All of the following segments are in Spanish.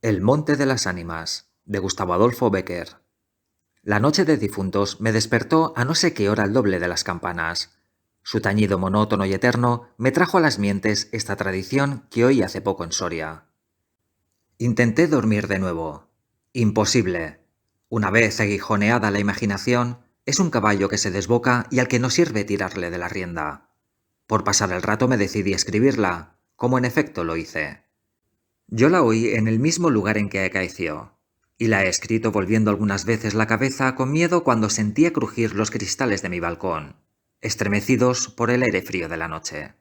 El monte de las ánimas, de Gustavo Adolfo Bécquer. La noche de difuntos me despertó a no sé qué hora el doble de las campanas. Su tañido monótono y eterno me trajo a las mientes esta tradición que oí hace poco en Soria. Intenté dormir de nuevo. Imposible. Una vez aguijoneada la imaginación, es un caballo que se desboca y al que no sirve tirarle de la rienda. Por pasar el rato me decidí a escribirla, como en efecto lo hice. Yo la oí en el mismo lugar en que acaeció, y la he escrito volviendo algunas veces la cabeza con miedo cuando sentía crujir los cristales de mi balcón, estremecidos por el aire frío de la noche.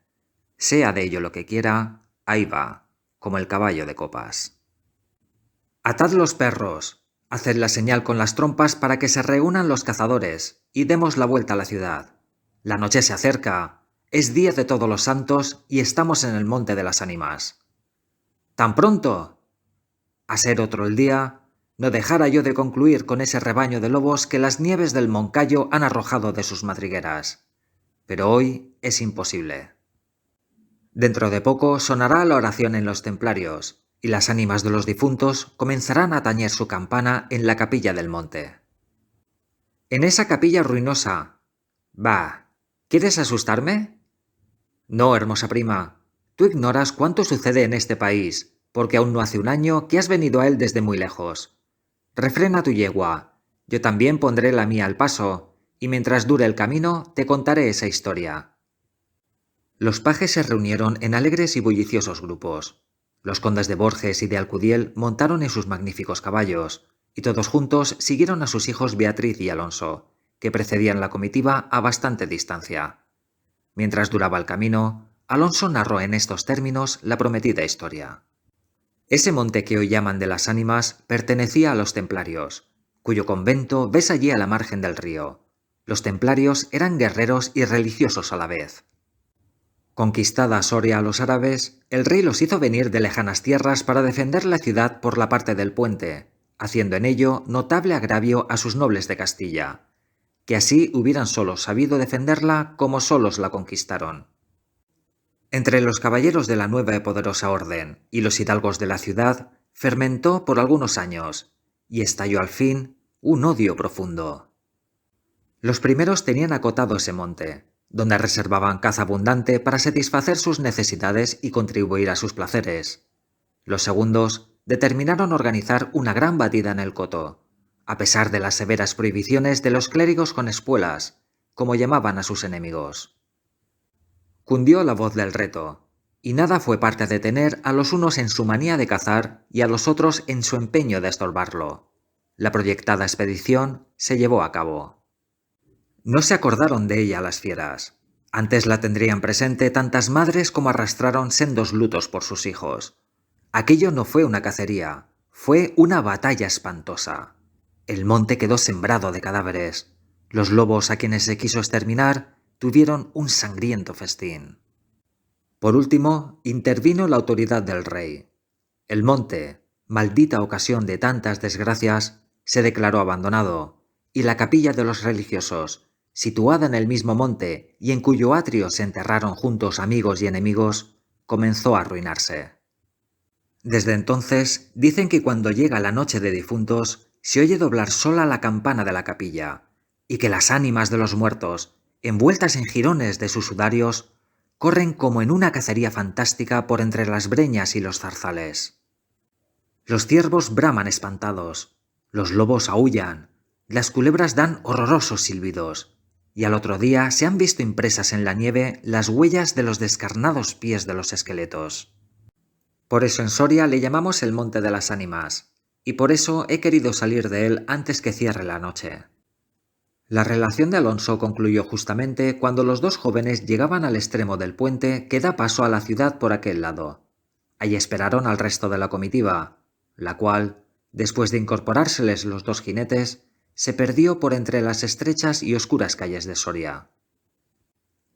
Sea de ello lo que quiera, ahí va, como el caballo de copas. Atad los perros, haced la señal con las trompas para que se reúnan los cazadores, y demos la vuelta a la ciudad. La noche se acerca, es día de todos los santos y estamos en el monte de las ánimas. ¿Tan pronto? A ser otro el día, no dejara yo de concluir con ese rebaño de lobos que las nieves del Moncayo han arrojado de sus madrigueras. Pero hoy es imposible. Dentro de poco sonará la oración en los templarios, y las ánimas de los difuntos comenzarán a tañer su campana en la capilla del monte. En esa capilla ruinosa. Bah, ¿quieres asustarme? No, hermosa prima, tú ignoras cuánto sucede en este país, porque aún no hace un año que has venido a él desde muy lejos. Refrena tu yegua, yo también pondré la mía al paso, y mientras dure el camino te contaré esa historia. Los pajes se reunieron en alegres y bulliciosos grupos. Los condes de Borges y de Alcudiel montaron en sus magníficos caballos, y todos juntos siguieron a sus hijos Beatriz y Alonso, que precedían la comitiva a bastante distancia. Mientras duraba el camino, Alonso narró en estos términos la prometida historia. Ese monte que hoy llaman de las ánimas pertenecía a los templarios, cuyo convento ves allí a la margen del río. Los templarios eran guerreros y religiosos a la vez. Conquistada Soria a los árabes, el rey los hizo venir de lejanas tierras para defender la ciudad por la parte del puente, haciendo en ello notable agravio a sus nobles de Castilla, que así hubieran solos sabido defenderla como solos la conquistaron. Entre los caballeros de la nueva y poderosa orden y los hidalgos de la ciudad fermentó por algunos años, y estalló al fin un odio profundo. Los primeros tenían acotado ese monte, donde reservaban caza abundante para satisfacer sus necesidades y contribuir a sus placeres. Los segundos determinaron organizar una gran batida en el coto, a pesar de las severas prohibiciones de los clérigos con espuelas, como llamaban a sus enemigos. Cundió la voz del reto, y nada fue parte de detener a los unos en su manía de cazar y a los otros en su empeño de estorbarlo. La proyectada expedición se llevó a cabo. No se acordaron de ella las fieras. Antes la tendrían presente tantas madres como arrastraron sendos lutos por sus hijos. Aquello no fue una cacería, fue una batalla espantosa. El monte quedó sembrado de cadáveres. Los lobos a quienes se quiso exterminar tuvieron un sangriento festín. Por último, intervino la autoridad del rey. El monte, maldita ocasión de tantas desgracias, se declaró abandonado, y la capilla de los religiosos, situada en el mismo monte y en cuyo atrio se enterraron juntos amigos y enemigos, comenzó a arruinarse. Desde entonces dicen que cuando llega la noche de difuntos se oye doblar sola la campana de la capilla, y que las ánimas de los muertos, envueltas en jirones de sus sudarios, corren como en una cacería fantástica por entre las breñas y los zarzales. Los ciervos braman espantados, los lobos aúllan, las culebras dan horrorosos silbidos, y al otro día se han visto impresas en la nieve las huellas de los descarnados pies de los esqueletos. Por eso en Soria le llamamos el Monte de las Ánimas, y por eso he querido salir de él antes que cierre la noche. La relación de Alonso concluyó justamente cuando los dos jóvenes llegaban al extremo del puente que da paso a la ciudad por aquel lado. Allí esperaron al resto de la comitiva, la cual, después de incorporárseles los dos jinetes, se perdió por entre las estrechas y oscuras calles de Soria.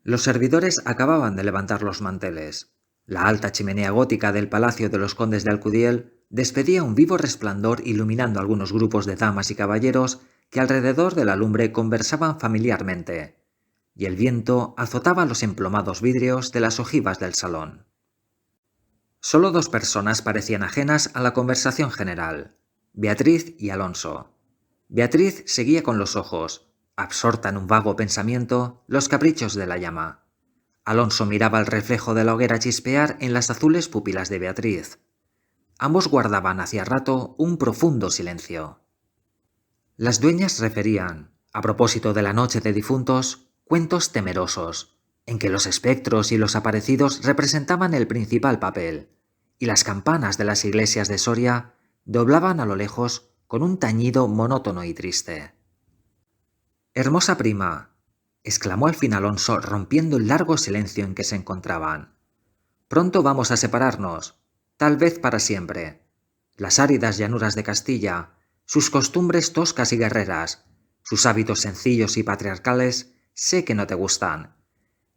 Los servidores acababan de levantar los manteles. La alta chimenea gótica del palacio de los condes de Alcudiel despedía un vivo resplandor iluminando algunos grupos de damas y caballeros que alrededor de la lumbre conversaban familiarmente, y el viento azotaba los emplomados vidrios de las ojivas del salón. Solo dos personas parecían ajenas a la conversación general: Beatriz y Alonso. Beatriz seguía con los ojos, absorta en un vago pensamiento, los caprichos de la llama. Alonso miraba el reflejo de la hoguera chispear en las azules pupilas de Beatriz. Ambos guardaban hacía rato un profundo silencio. Las dueñas referían, a propósito de la noche de difuntos, cuentos temerosos, en que los espectros y los aparecidos representaban el principal papel, y las campanas de las iglesias de Soria doblaban a lo lejos con un tañido monótono y triste. «Hermosa prima», exclamó al fin Alonso, rompiendo el largo silencio en que se encontraban. «Pronto vamos a separarnos, tal vez para siempre. Las áridas llanuras de Castilla, sus costumbres toscas y guerreras, sus hábitos sencillos y patriarcales, sé que no te gustan.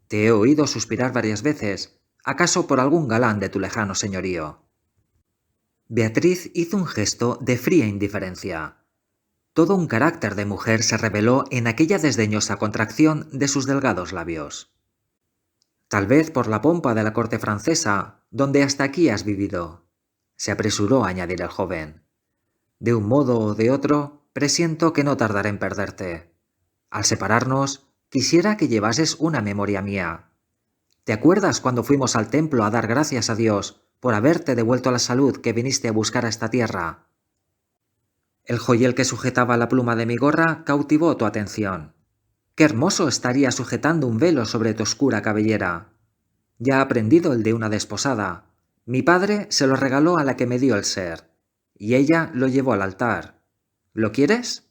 Te he oído suspirar varias veces, acaso por algún galán de tu lejano señorío». Beatriz hizo un gesto de fría indiferencia. Todo un carácter de mujer se reveló en aquella desdeñosa contracción de sus delgados labios. «Tal vez por la pompa de la corte francesa, donde hasta aquí has vivido», se apresuró a añadir el joven. «De un modo o de otro, presiento que no tardaré en perderte. Al separarnos, quisiera que llevases una memoria mía. ¿Te acuerdas cuando fuimos al templo a dar gracias a Dios por haberte devuelto la salud que viniste a buscar a esta tierra? El joyel que sujetaba la pluma de mi gorra cautivó tu atención. ¡Qué hermoso estaría sujetando un velo sobre tu oscura cabellera! Ya ha prendido el de una desposada. Mi padre se lo regaló a la que me dio el ser, y ella lo llevó al altar. ¿Lo quieres?»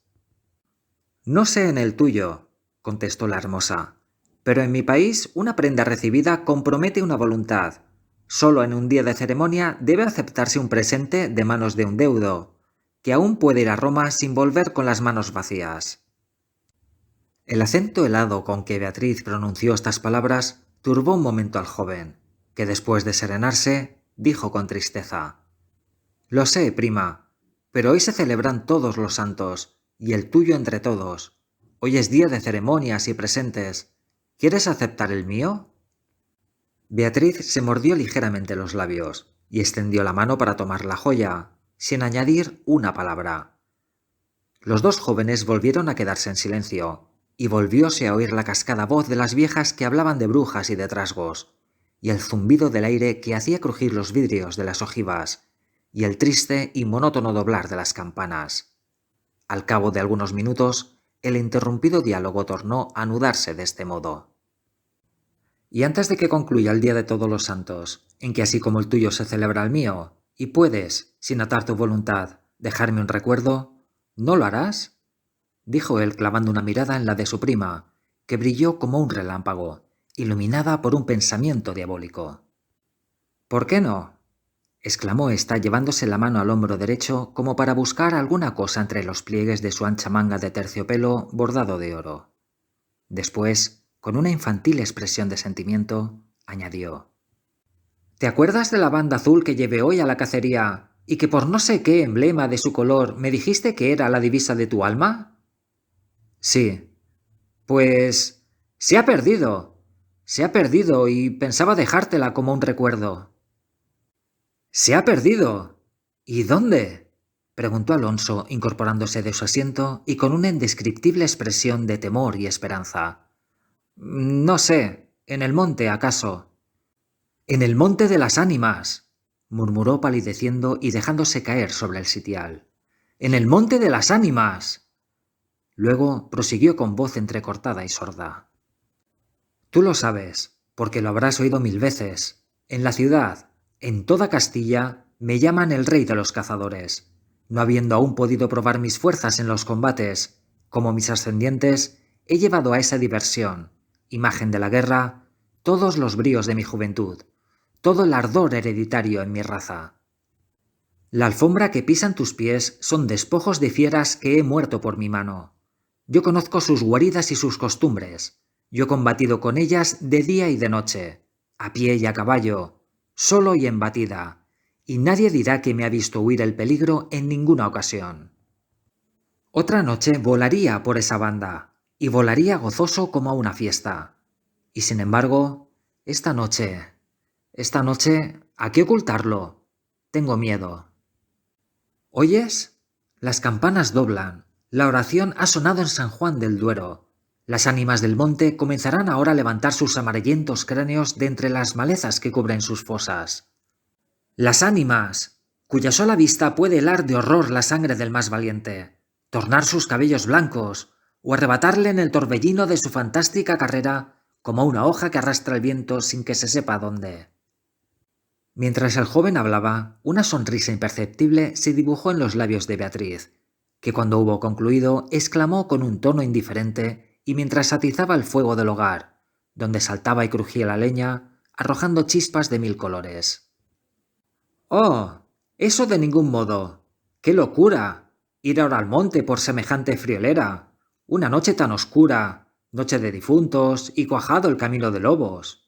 «No sé en el tuyo», contestó la hermosa, «pero en mi país una prenda recibida compromete una voluntad. Solo en un día de ceremonia debe aceptarse un presente de manos de un deudo, que aún puede ir a Roma sin volver con las manos vacías». El acento helado con que Beatriz pronunció estas palabras turbó un momento al joven, que después de serenarse, dijo con tristeza: «Lo sé, prima, pero hoy se celebran todos los santos, y el tuyo entre todos. Hoy es día de ceremonias y presentes. ¿Quieres aceptar el mío?» Beatriz se mordió ligeramente los labios y extendió la mano para tomar la joya, sin añadir una palabra. Los dos jóvenes volvieron a quedarse en silencio, y volvióse a oír la cascada voz de las viejas que hablaban de brujas y de trasgos, y el zumbido del aire que hacía crujir los vidrios de las ojivas, y el triste y monótono doblar de las campanas. Al cabo de algunos minutos, el interrumpido diálogo tornó a anudarse de este modo. «Y antes de que concluya el Día de Todos los Santos, en que así como el tuyo se celebra el mío, y puedes, sin atar tu voluntad, dejarme un recuerdo, ¿no lo harás?», dijo él clavando una mirada en la de su prima, que brilló como un relámpago, iluminada por un pensamiento diabólico. «¿Por qué no?», exclamó ésta llevándose la mano al hombro derecho como para buscar alguna cosa entre los pliegues de su ancha manga de terciopelo bordado de oro. Después, con una infantil expresión de sentimiento, añadió: «¿Te acuerdas de la banda azul que llevé hoy a la cacería y que por no sé qué emblema de su color me dijiste que era la divisa de tu alma?» «Sí». «Pues se ha perdido. Se ha perdido y pensaba dejártela como un recuerdo». «¿Se ha perdido? ¿Y dónde?», preguntó Alonso, incorporándose de su asiento y con una indescriptible expresión de temor y esperanza. «No sé. En el monte, acaso». «En el monte de las ánimas», murmuró palideciendo y dejándose caer sobre el sitial. «En el monte de las ánimas». Luego prosiguió con voz entrecortada y sorda: «Tú lo sabes, porque lo habrás oído 1000 veces. En la ciudad, en toda Castilla, me llaman el rey de los cazadores, no habiendo aún podido probar mis fuerzas en los combates. Como mis ascendientes, he llevado a esa diversión, imagen de la guerra, todos los bríos de mi juventud, todo el ardor hereditario en mi raza. La alfombra que pisan tus pies son despojos de fieras que he muerto por mi mano. Yo conozco sus guaridas y sus costumbres. Yo he combatido con ellas de día y de noche, a pie y a caballo, solo y en batida, y nadie dirá que me ha visto huir el peligro en ninguna ocasión. Otra noche volaría por esa banda, y volaría gozoso como a una fiesta. Y sin embargo, esta noche ¿A qué ocultarlo? Tengo miedo. ¿Oyes? Las campanas doblan. La oración ha sonado en San Juan del Duero. Las ánimas del monte comenzarán ahora a levantar sus amarillentos cráneos de entre las malezas que cubren sus fosas. Las ánimas, cuya sola vista puede helar de horror la sangre del más valiente, tornar sus cabellos blancos, o arrebatarle en el torbellino de su fantástica carrera como una hoja que arrastra el viento sin que se sepa dónde. Mientras el joven hablaba, una sonrisa imperceptible se dibujó en los labios de Beatriz, que cuando hubo concluido exclamó con un tono indiferente y mientras atizaba el fuego del hogar, donde saltaba y crujía la leña, arrojando chispas de 1000 colores. «¡Oh! Eso de ningún modo! ¡Qué locura! Ir ahora al monte por semejante friolera. Una noche tan oscura, noche de difuntos y cuajado el camino de lobos».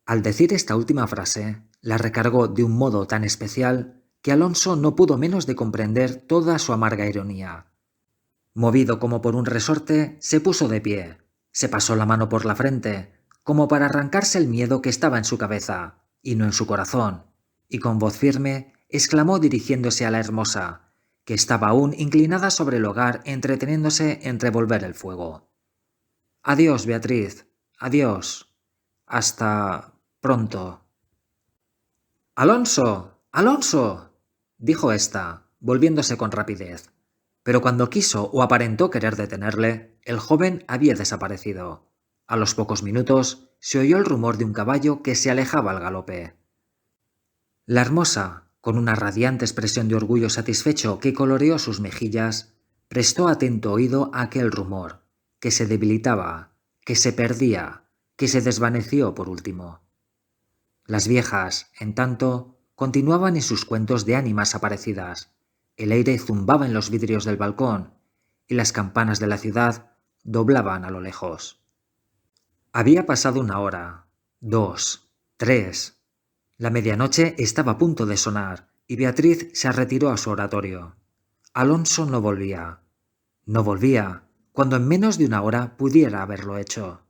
Al decir esta última frase, la recargó de un modo tan especial que Alonso no pudo menos de comprender toda su amarga ironía. Movido como por un resorte, se puso de pie, se pasó la mano por la frente, como para arrancarse el miedo que estaba en su cabeza, y no en su corazón, y con voz firme exclamó dirigiéndose a la hermosa, que estaba aún inclinada sobre el hogar entreteniéndose en revolver el fuego. «Adiós, Beatriz, adiós. Hasta pronto». «¡Alonso! ¡Alonso!», dijo ésta, volviéndose con rapidez. Pero cuando quiso o aparentó querer detenerle, el joven había desaparecido. A los pocos minutos se oyó el rumor de un caballo que se alejaba al galope. La hermosa, con una radiante expresión de orgullo satisfecho que coloreó sus mejillas, prestó atento oído a aquel rumor, que se debilitaba, que se perdía, que se desvaneció por último. Las viejas, en tanto, continuaban en sus cuentos de ánimas aparecidas. El aire zumbaba en los vidrios del balcón y las campanas de la ciudad doblaban a lo lejos. Había pasado 1 hora, 2, 3. La medianoche estaba a punto de sonar y Beatriz se retiró a su oratorio. Alonso no volvía. No volvía, cuando en menos de 1 hora pudiera haberlo hecho.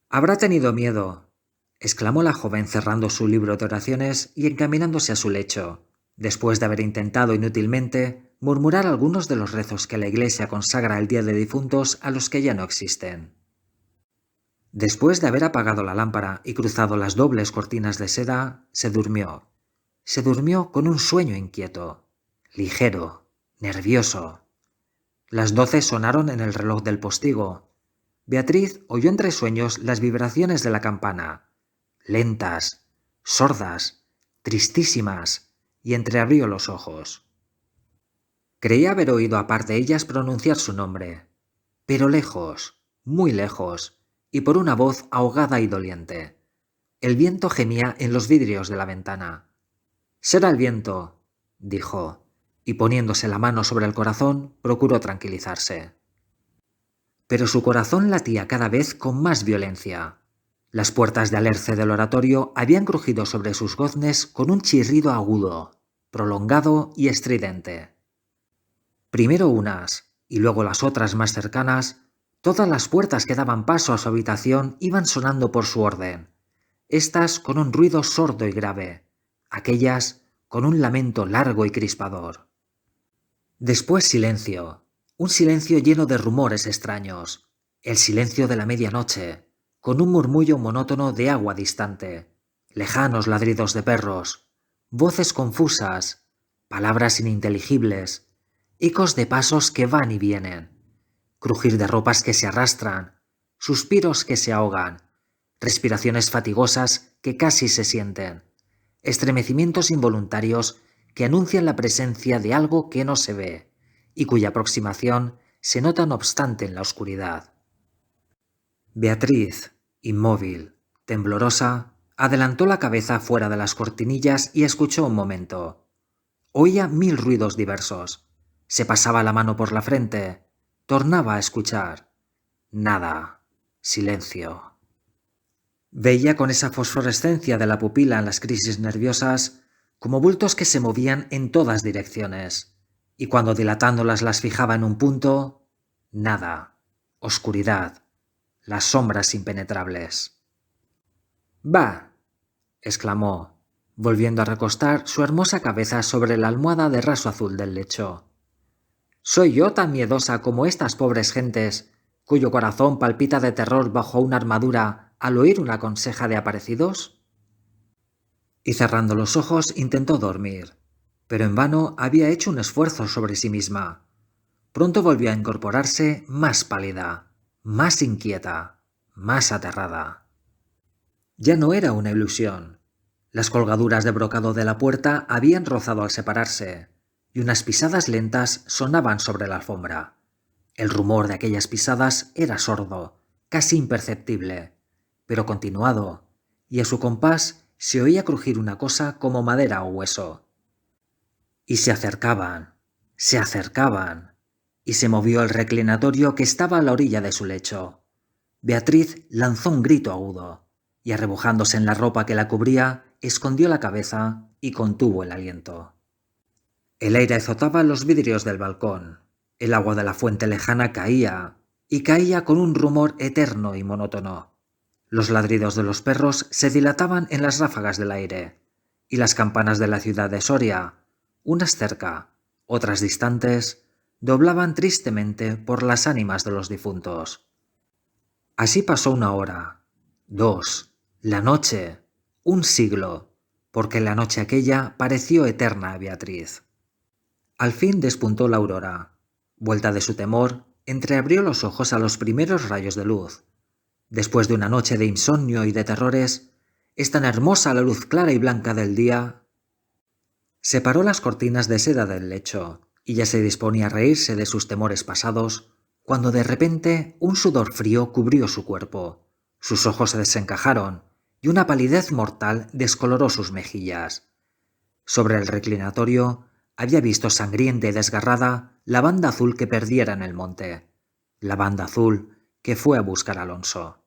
«Habrá tenido miedo», exclamó la joven cerrando su libro de oraciones y encaminándose a su lecho, después de haber intentado inútilmente murmurar algunos de los rezos que la Iglesia consagra el día de difuntos a los que ya no existen. Después de haber apagado la lámpara y cruzado las dobles cortinas de seda, se durmió. Se durmió con un sueño inquieto, ligero, nervioso. Las 12 sonaron en el reloj del postigo. Beatriz oyó entre sueños las vibraciones de la campana, lentas, sordas, tristísimas, y entreabrió los ojos. Creía haber oído a par de ellas pronunciar su nombre, pero lejos, muy lejos, y por una voz ahogada y doliente. El viento gemía en los vidrios de la ventana. «Será el viento», dijo, y poniéndose la mano sobre el corazón, procuró tranquilizarse. Pero su corazón latía cada vez con más violencia. Las puertas de alerce del oratorio habían crujido sobre sus goznes con un chirrido agudo, prolongado y estridente. Primero unas, y luego las otras más cercanas, todas las puertas que daban paso a su habitación iban sonando por su orden, estas con un ruido sordo y grave, aquellas con un lamento largo y crispador. Después silencio, un silencio lleno de rumores extraños, el silencio de la medianoche, con un murmullo monótono de agua distante, lejanos ladridos de perros, voces confusas, palabras ininteligibles, ecos de pasos que van y vienen, crujir de ropas que se arrastran, suspiros que se ahogan, respiraciones fatigosas que casi se sienten, estremecimientos involuntarios que anuncian la presencia de algo que no se ve y cuya aproximación se nota no obstante en la oscuridad. Beatriz, inmóvil, temblorosa, adelantó la cabeza fuera de las cortinillas y escuchó un momento. Oía 1000 ruidos diversos. Se pasaba la mano por la frente. Tornaba a escuchar. Nada. Silencio. Veía con esa fosforescencia de la pupila en las crisis nerviosas como bultos que se movían en todas direcciones, y cuando dilatándolas las fijaba en un punto, nada. Oscuridad. Las sombras impenetrables. «Bah», exclamó, volviendo a recostar su hermosa cabeza sobre la almohada de raso azul del lecho. ¿Soy yo tan miedosa como estas pobres gentes, cuyo corazón palpita de terror bajo una armadura al oír una conseja de aparecidos? Y cerrando los ojos intentó dormir, pero en vano había hecho un esfuerzo sobre sí misma. Pronto volvió a incorporarse más pálida, más inquieta, más aterrada. Ya no era una ilusión. Las colgaduras de brocado de la puerta habían rozado al separarse, y unas pisadas lentas sonaban sobre la alfombra. El rumor de aquellas pisadas era sordo, casi imperceptible, pero continuado, y a su compás se oía crujir una cosa como madera o hueso. Y se acercaban, y se movió el reclinatorio que estaba a la orilla de su lecho. Beatriz lanzó un grito agudo, y arrebujándose en la ropa que la cubría, escondió la cabeza y contuvo el aliento. El aire azotaba los vidrios del balcón, el agua de la fuente lejana caía, y caía con un rumor eterno y monótono. Los ladridos de los perros se dilataban en las ráfagas del aire, y las campanas de la ciudad de Soria, unas cerca, otras distantes, doblaban tristemente por las ánimas de los difuntos. Así pasó 1 hora, 2, la noche, un siglo, porque la noche aquella pareció eterna a Beatriz. Al fin despuntó la aurora. Vuelta de su temor, entreabrió los ojos a los primeros rayos de luz. Después de una noche de insomnio y de terrores, es tan hermosa la luz clara y blanca del día. Separó las cortinas de seda del lecho, y ya se disponía a reírse de sus temores pasados, cuando de repente un sudor frío cubrió su cuerpo. Sus ojos se desencajaron, y una palidez mortal descoloró sus mejillas. Sobre el reclinatorio había visto sangrienta y desgarrada la banda azul que perdiera en el monte, la banda azul que fue a buscar a Alonso.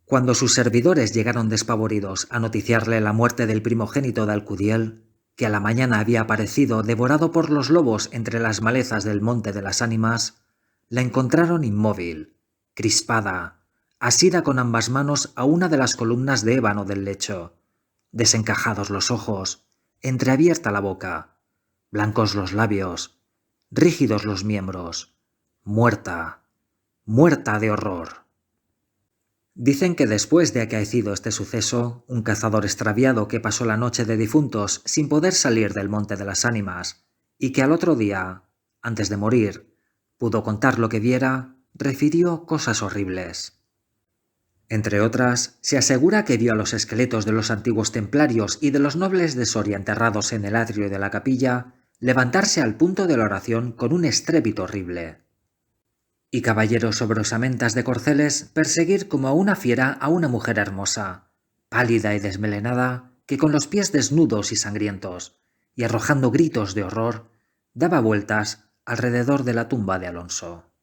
Cuando sus servidores llegaron despavoridos a noticiarle la muerte del primogénito de Alcudiel, que a la mañana había aparecido devorado por los lobos entre las malezas del Monte de las Ánimas, la encontraron inmóvil, crispada, asida con ambas manos a una de las columnas de ébano del lecho, desencajados los ojos, entreabierta la boca, blancos los labios, rígidos los miembros, muerta, muerta de horror. Dicen que después de acaecido este suceso, un cazador extraviado que pasó la noche de difuntos sin poder salir del Monte de las Ánimas, y que al otro día, antes de morir, pudo contar lo que viera, refirió cosas horribles. Entre otras, se asegura que vio a los esqueletos de los antiguos templarios y de los nobles de Soria enterrados en el atrio de la capilla levantarse al punto de la oración con un estrépito horrible. Y caballeros sobre osamentas de corceles perseguir como a una fiera a una mujer hermosa, pálida y desmelenada, que con los pies desnudos y sangrientos, y arrojando gritos de horror, daba vueltas alrededor de la tumba de Alonso.